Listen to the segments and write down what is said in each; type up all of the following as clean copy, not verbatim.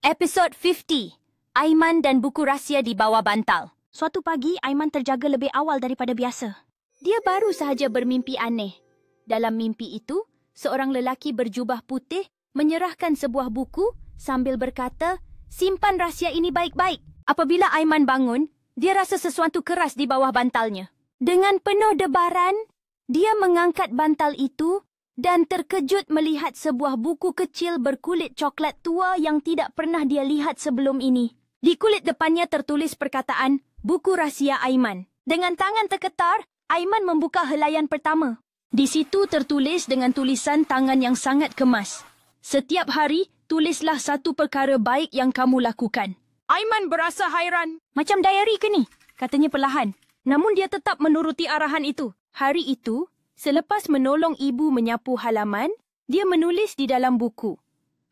Episod 50. Aiman dan buku rahsia di bawah bantal. Suatu pagi, Aiman terjaga lebih awal daripada biasa. Dia baru sahaja bermimpi aneh. Dalam mimpi itu, seorang lelaki berjubah putih menyerahkan sebuah buku sambil berkata, "Simpan rahsia ini baik-baik." Apabila Aiman bangun, dia rasa sesuatu keras di bawah bantalnya. Dengan penuh debaran, dia mengangkat bantal itu dan terkejut melihat sebuah buku kecil berkulit coklat tua yang tidak pernah dia lihat sebelum ini. Di kulit depannya tertulis perkataan, "Buku rahsia Aiman." Dengan tangan tergetar, Aiman membuka helaian pertama. Di situ tertulis dengan tulisan tangan yang sangat kemas, "Setiap hari, tulislah satu perkara baik yang kamu lakukan." Aiman berasa hairan. Macam diary ke ni? Katanya perlahan. Namun dia tetap menuruti arahan itu. Hari itu, selepas menolong ibu menyapu halaman, dia menulis di dalam buku,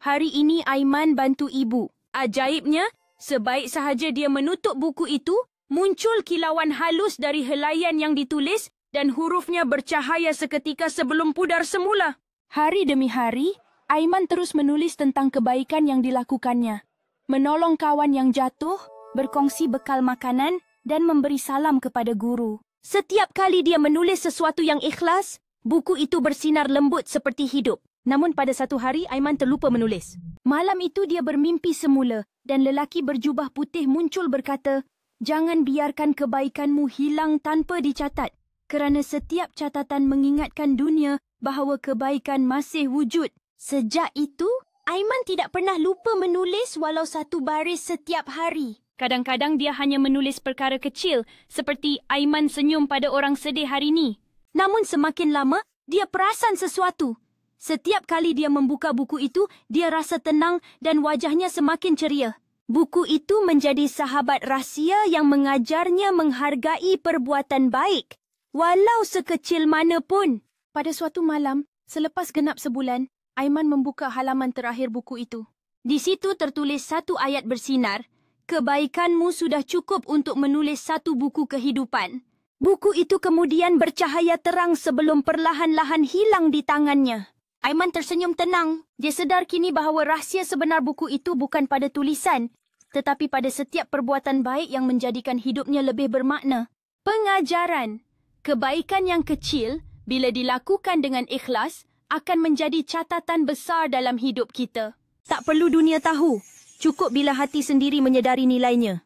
"Hari ini Aiman bantu ibu." Ajaibnya, sebaik sahaja dia menutup buku itu, muncul kilauan halus dari helaian yang ditulis dan hurufnya bercahaya seketika sebelum pudar semula. Hari demi hari, Aiman terus menulis tentang kebaikan yang dilakukannya. Menolong kawan yang jatuh, berkongsi bekal makanan, dan memberi salam kepada guru. Setiap kali dia menulis sesuatu yang ikhlas, buku itu bersinar lembut seperti hidup. Namun pada satu hari, Aiman terlupa menulis. Malam itu dia bermimpi semula dan lelaki berjubah putih muncul berkata, "Jangan biarkan kebaikanmu hilang tanpa dicatat, kerana setiap catatan mengingatkan dunia bahawa kebaikan masih wujud." Sejak itu, Aiman tidak pernah lupa menulis walau satu baris setiap hari. Kadang-kadang dia hanya menulis perkara kecil seperti Aiman senyum pada orang sedih hari ini. Namun semakin lama, dia perasan sesuatu. Setiap kali dia membuka buku itu, dia rasa tenang dan wajahnya semakin ceria. Buku itu menjadi sahabat rahsia yang mengajarnya menghargai perbuatan baik, walau sekecil mana pun. Pada suatu malam, selepas genap sebulan, Aiman membuka halaman terakhir buku itu. Di situ tertulis satu ayat bersinar, "Kebaikanmu sudah cukup untuk menulis satu buku kehidupan." Buku itu kemudian bercahaya terang sebelum perlahan-lahan hilang di tangannya. Aiman tersenyum tenang. Dia sedar kini bahawa rahsia sebenar buku itu bukan pada tulisan, tetapi pada setiap perbuatan baik yang menjadikan hidupnya lebih bermakna. Pengajaran. Kebaikan yang kecil, bila dilakukan dengan ikhlas, akan menjadi catatan besar dalam hidup kita. Tak perlu dunia tahu. Cukup bila hati sendiri menyedari nilainya.